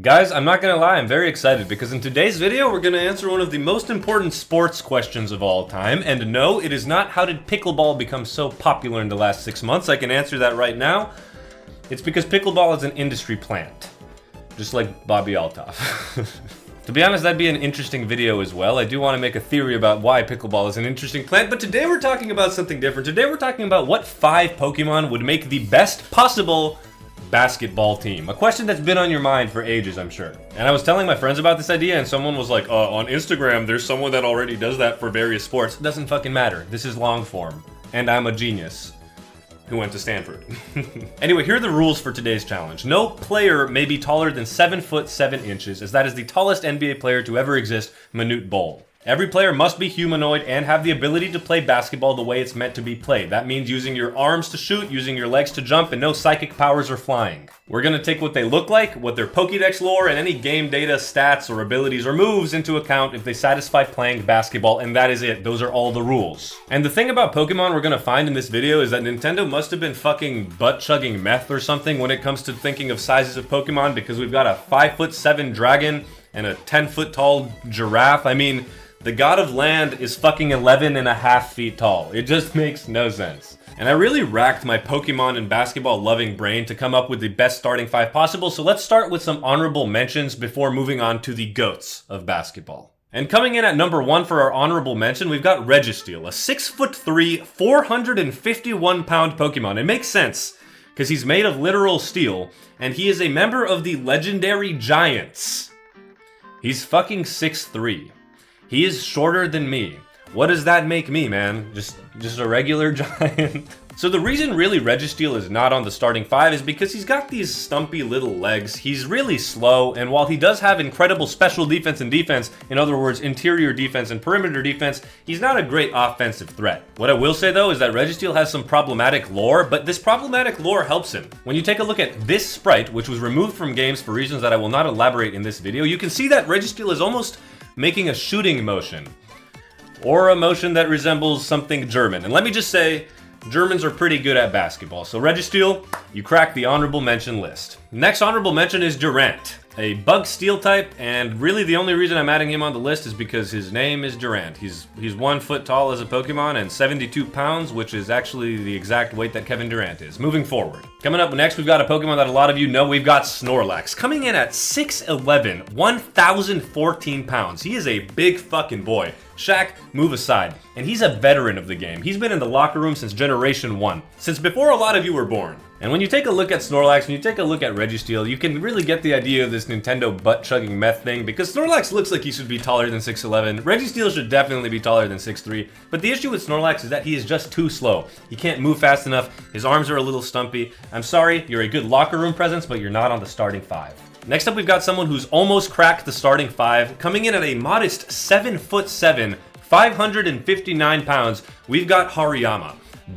Guys, I'm not gonna lie, I'm very excited because in today's video we're gonna answer one of the most important sports questions of all time. And no, it is not how did pickleball become so popular in the last 6 months. I can answer that right now. It's because pickleball is an industry plant. Just like Bobby Althoff. To be honest, that'd be an interesting video as well. I do want to make a theory about why pickleball is an interesting plant, but today we're talking about something different. Today we're talking about what 5 Pokemon would make the best possible basketball team. A question that's been on your mind for ages, I'm sure. And I was telling my friends about this idea and someone was like, on Instagram, there's someone that already does that for various sports. It doesn't fucking matter. This is long form. And I'm a genius who went to Stanford. Anyway, here are the rules for today's challenge. No player may be taller than 7 foot 7 inches, as that is the tallest NBA player to ever exist, Manute Bol. Every player must be humanoid and have the ability to play basketball the way it's meant to be played. That means using your arms to shoot, using your legs to jump, and no psychic powers or flying. We're gonna take what they look like, what their Pokédex lore, and any game data, stats, or abilities or moves into account if they satisfy playing basketball, and that is it. Those are all the rules. And the thing about Pokemon we're gonna find in this video is that Nintendo must have been fucking butt-chugging meth or something when it comes to thinking of sizes of Pokemon, because we've got a 5 foot 7 dragon and a 10 foot tall giraffe. I mean, the god of land is fucking 11.5 feet tall. It just makes no sense. And I really racked my Pokemon and basketball loving brain to come up with the best starting 5 possible, so let's start with some honorable mentions before moving on to the GOATs of basketball. And coming in at number 1 for our honorable mention, we've got Registeel, a 6'3", 451 pound Pokemon. It makes sense, because he's made of literal steel, and he is a member of the legendary Giants. He's fucking 6'3". He is shorter than me. What does that make me, man? Just a regular giant? So the reason really Registeel is not on the starting 5 is because he's got these stumpy little legs. He's really slow, and while he does have incredible special defense and defense, in other words, interior defense and perimeter defense, he's not a great offensive threat. What I will say though is that Registeel has some problematic lore, but this problematic lore helps him. When you take a look at this sprite, which was removed from games for reasons that I will not elaborate in this video, you can see that Registeel is almost making a shooting motion, or a motion that resembles something German. And let me just say, Germans are pretty good at basketball. So Registeel, you crack the honorable mention list. Next honorable mention is Durant, a bug steel type, and really the only reason I'm adding him on the list is because his name is Durant. He's 1 foot tall as a Pokemon and 72 pounds, which is actually the exact weight that Kevin Durant is. Moving forward. Coming up next, we've got a Pokemon that a lot of you know. We've got Snorlax, coming in at 6'11", 1,014 pounds. He is a big fucking boy. Shaq, move aside. And he's a veteran of the game. He's been in the locker room since Generation 1, since before a lot of you were born. And when you take a look at Snorlax, when you take a look at Registeel, you can really get the idea of this Nintendo butt-chugging meth thing, because Snorlax looks like he should be taller than 6'11". Registeel should definitely be taller than 6'3". But the issue with Snorlax is that he is just too slow. He can't move fast enough, his arms are a little stumpy. I'm sorry, you're a good locker room presence, but you're not on the starting 5. Next up, we've got someone who's almost cracked the starting 5, coming in at a modest 7 foot 7, 559 pounds. We've got Hariyama.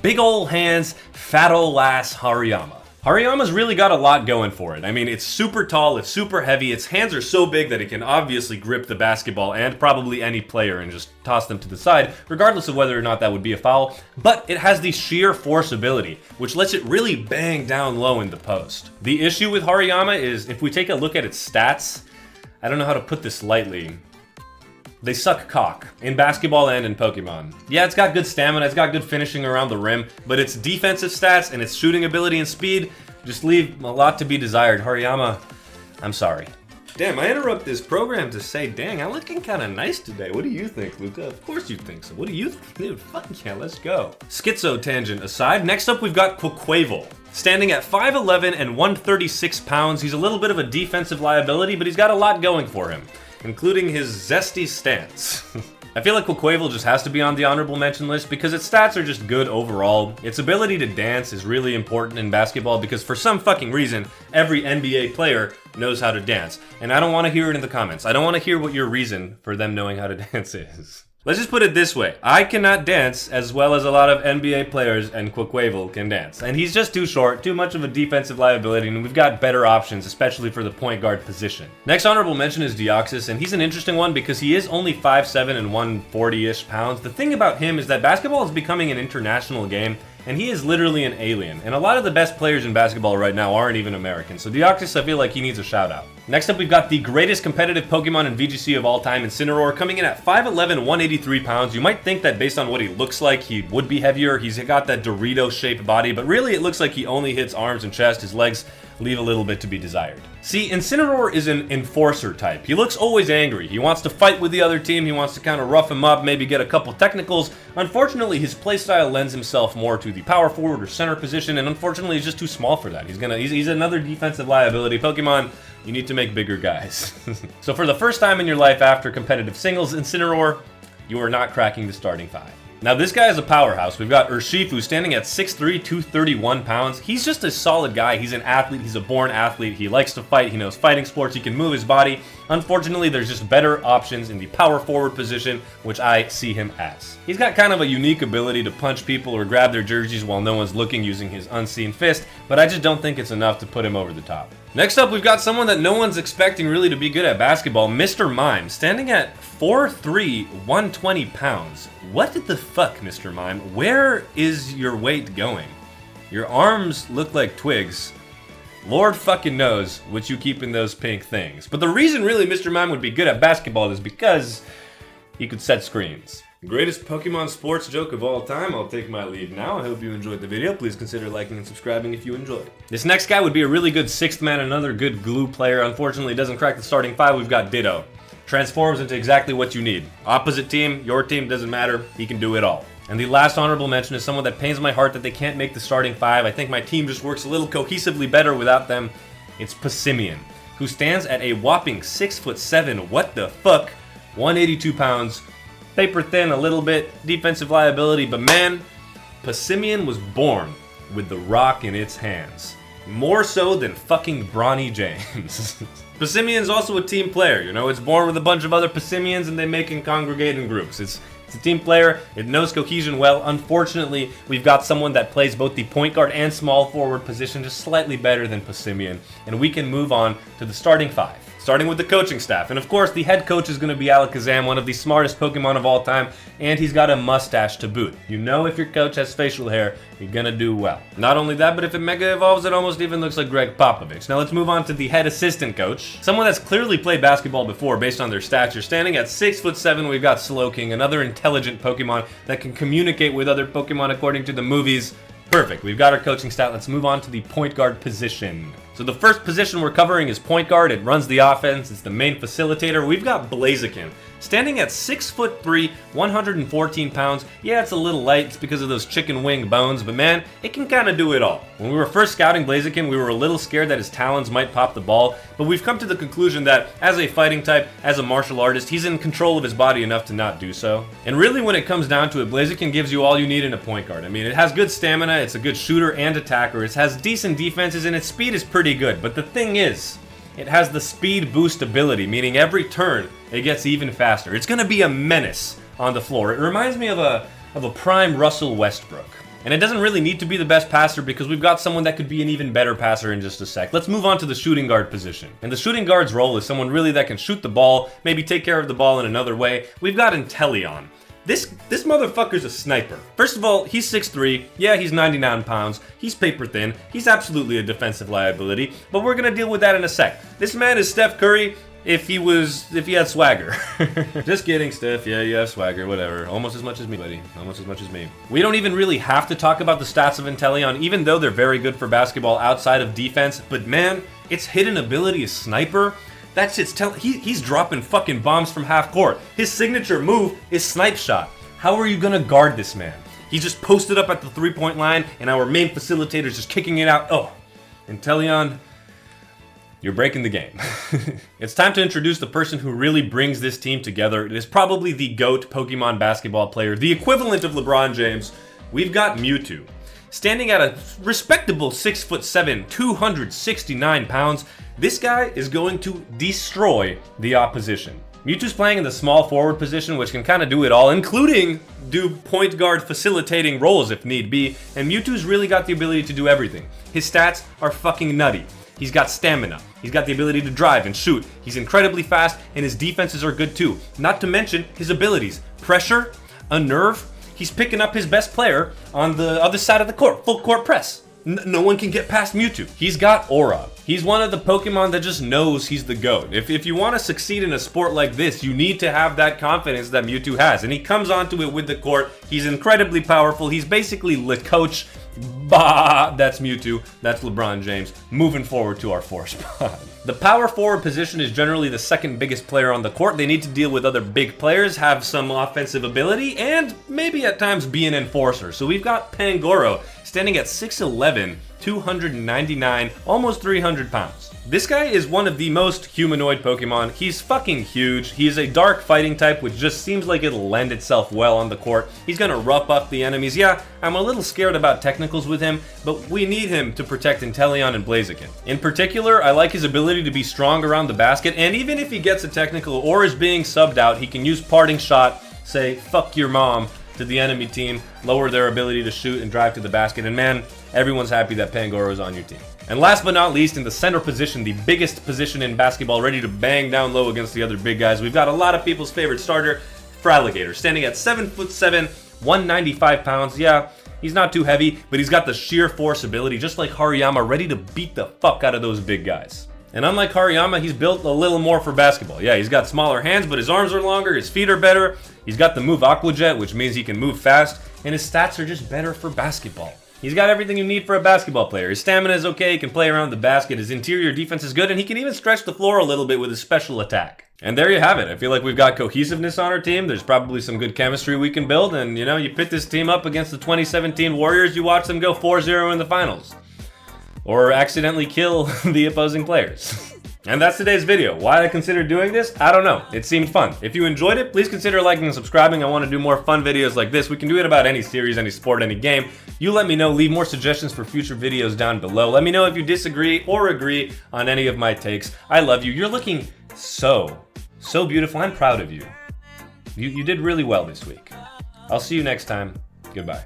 Big ol' hands, fat ol' ass Hariyama. Hariyama's really got a lot going for it. I mean, it's super tall, it's super heavy, its hands are so big that it can obviously grip the basketball and probably any player and just toss them to the side, regardless of whether or not that would be a foul. But it has the sheer force ability, which lets it really bang down low in the post. The issue with Hariyama is, if we take a look at its stats, I don't know how to put this lightly, they suck cock, in basketball and in Pokemon. Yeah, it's got good stamina, it's got good finishing around the rim, but its defensive stats and its shooting ability and speed just leave a lot to be desired. Hariyama, I'm sorry. Damn, I interrupt this program to say, dang, I'm looking kind of nice today. What do you think, Luca? Of course you think so. What do you think? Dude, fuck yeah, let's go. Schizo tangent aside, next up we've got Quaquaval. Standing at 5'11" and 136 pounds, he's a little bit of a defensive liability, but he's got a lot going for him, including his zesty stance. I feel like Quaquaval just has to be on the honorable mention list because its stats are just good overall. Its ability to dance is really important in basketball because for some fucking reason, every NBA player knows how to dance. And I don't want to hear it in the comments. I don't want to hear what your reason for them knowing how to dance is. Let's just put it this way. I cannot dance as well as a lot of NBA players, and Quaquaval can dance. And he's just too short, too much of a defensive liability, and we've got better options, especially for the point guard position. Next honorable mention is Deoxys, and he's an interesting one because he is only 5'7" and 140-ish pounds. The thing about him is that basketball is becoming an international game, and he is literally an alien. And a lot of the best players in basketball right now aren't even American, so Deoxys, I feel like he needs a shout out. Next up, we've got the greatest competitive Pokemon in VGC of all time, Incineroar, coming in at 5'11", 183 pounds. You might think that based on what he looks like, he would be heavier. He's got that Dorito-shaped body, but really it looks like he only hits arms and chest. His legs leave a little bit to be desired. See, Incineroar is an enforcer type. He looks always angry. He wants to fight with the other team. He wants to kind of rough him up, maybe get a couple technicals. Unfortunately, his playstyle lends himself more to the power forward or center position, and unfortunately, he's just too small for that. He's another defensive liability. Pokemon, you need to make bigger guys. So for the first time in your life after competitive singles, Incineroar, you are not cracking the starting 5. Now this guy is a powerhouse. We've got Urshifu standing at 6'3", 231 pounds. He's just a solid guy. He's an athlete. He's a born athlete. He likes to fight. He knows fighting sports. He can move his body. Unfortunately, there's just better options in the power forward position, which I see him as. He's got kind of a unique ability to punch people or grab their jerseys while no one's looking using his unseen fist, but I just don't think it's enough to put him over the top. Next up, we've got someone that no one's expecting really to be good at basketball, Mr. Mime, standing at 4'3", 120 pounds. What the fuck, Mr. Mime? Where is your weight going? Your arms look like twigs. Lord fucking knows what you keep in those pink things. But the reason really Mr. Mime would be good at basketball is because he could set screens. Greatest Pokemon sports joke of all time. I'll take my leave now. I hope you enjoyed the video. Please consider liking and subscribing if you enjoyed. This next guy would be a really good sixth man, another good glue player. Unfortunately, doesn't crack the starting 5. We've got Ditto. Transforms into exactly what you need. Opposite team, your team, doesn't matter. He can do it all. And the last honorable mention is someone that pains my heart that they can't make the starting 5. I think my team just works a little cohesively better without them. It's Passimian, who stands at a whopping 6'7". What the fuck? 182 pounds. Paper thin a little bit, defensive liability, but man, Passimian was born with the rock in its hands. More so than fucking Bronny James. Passimian's also a team player, you know, it's born with a bunch of other Passimians and they make and congregate in groups. It's a team player, it knows cohesion well. Unfortunately, we've got someone that plays both the point guard and small forward position just slightly better than Passimian, and we can move on to the starting 5. Starting with the coaching staff, and of course the head coach is going to be Alakazam, one of the smartest Pokemon of all time, and he's got a mustache to boot. You know if your coach has facial hair, you're going to do well. Not only that, but if it Mega Evolves, it almost even looks like Greg Popovich. Now let's move on to the head assistant coach, someone that's clearly played basketball before based on their stature. Standing at 6'7", we've got Slowking, another intelligent Pokemon that can communicate with other Pokemon according to the movies. Perfect, we've got our coaching stat. Let's move on to the point guard position. So the first position we're covering is point guard. It runs the offense. It's the main facilitator. We've got Blaziken, standing at 6'3", 114 pounds. Yeah, it's a little light. It's because of those chicken wing bones, but man, it can kind of do it all. When we were first scouting Blaziken, we were a little scared that his talons might pop the ball, but we've come to the conclusion that as a fighting type, as a martial artist, he's in control of his body enough to not do so. And really, when it comes down to it, Blaziken gives you all you need in a point guard. I mean, it has good stamina, it's a good shooter and attacker, it has decent defenses, and its speed is pretty good. But the thing is, it has the speed boost ability, meaning every turn it gets even faster. It's going to be a menace on the floor. It reminds me of a prime Russell Westbrook. And it doesn't really need to be the best passer because we've got someone that could be an even better passer in just a sec. Let's move on to the shooting guard position. And the shooting guard's role is someone really that can shoot the ball, maybe take care of the ball in another way. We've got Inteleon. This motherfucker's a sniper. First of all, he's 6'3", yeah, he's 99 pounds, he's paper thin, he's absolutely a defensive liability, but we're gonna deal with that in a sec. This man is Steph Curry if he had swagger. Just kidding, Steph, yeah, you have swagger, whatever. Almost as much as me, buddy, almost as much as me. We don't even really have to talk about the stats of Inteleon, even though they're very good for basketball outside of defense, but man, its hidden ability is sniper. That shit's he's dropping fucking bombs from half court. His signature move is snipe shot. How are you gonna guard this man? He's just posted up at the 3-point line and our main facilitator's just kicking it out. Oh, Inteleon, you're breaking the game. It's time to introduce the person who really brings this team together. It is probably the GOAT Pokemon basketball player, the equivalent of LeBron James. We've got Mewtwo. Standing at a respectable 6'7", 269 pounds, this guy is going to destroy the opposition. Mewtwo's playing in the small forward position, which can kind of do it all, including do point guard facilitating roles if need be, and Mewtwo's really got the ability to do everything. His stats are fucking nutty. He's got stamina, he's got the ability to drive and shoot, he's incredibly fast, and his defenses are good too. Not to mention his abilities. Pressure, Unnerve, he's picking up his best player on the other side of the court, full court press. No one can get past Mewtwo. He's got aura. He's one of the Pokemon that just knows he's the GOAT. If you want to succeed in a sport like this, you need to have that confidence that Mewtwo has. And he comes onto it with the court. He's incredibly powerful. He's basically the coach. Bah, that's Mewtwo. That's LeBron James. Moving forward to our 4th spot. The power forward position is generally the second biggest player on the court. They need to deal with other big players, have some offensive ability, and maybe at times be an enforcer. So we've got Pangoro standing at 6'11", 299, almost 300 pounds. This guy is one of the most humanoid Pokemon. He's fucking huge. He is a dark fighting type, which just seems like it'll lend itself well on the court. He's gonna rough up the enemies. Yeah, I'm a little scared about technicals with him, but we need him to protect Inteleon and Blaziken. In particular, I like his ability to be strong around the basket, and even if he gets a technical or is being subbed out, he can use Parting Shot, say, fuck your mom, to the enemy team, lower their ability to shoot and drive to the basket, and man, everyone's happy that Pangoro is on your team. And last but not least, in the center position, the biggest position in basketball, ready to bang down low against the other big guys, we've got a lot of people's favorite starter, Fraligator, standing at 7'7", 195 pounds. Yeah, he's not too heavy, but he's got the sheer force ability, just like Hariyama, ready to beat the fuck out of those big guys. And unlike Hariyama, he's built a little more for basketball. Yeah, he's got smaller hands, but his arms are longer, his feet are better. He's got the move Aqua Jet, which means he can move fast, and his stats are just better for basketball. He's got everything you need for a basketball player. His stamina is okay, he can play around the basket, his interior defense is good, and he can even stretch the floor a little bit with his special attack. And there you have it. I feel like we've got cohesiveness on our team. There's probably some good chemistry we can build, and you pit this team up against the 2017 Warriors, you watch them go 4-0 in the finals. Or accidentally kill the opposing players. And that's today's video. Why I considered doing this? I don't know. It seemed fun. If you enjoyed it, please consider liking and subscribing. I want to do more fun videos like this. We can do it about any series, any sport, any game. You let me know. Leave more suggestions for future videos down below. Let me know if you disagree or agree on any of my takes. I love you. You're looking so beautiful. I'm proud of you. You did really well this week. I'll see you next time. Goodbye.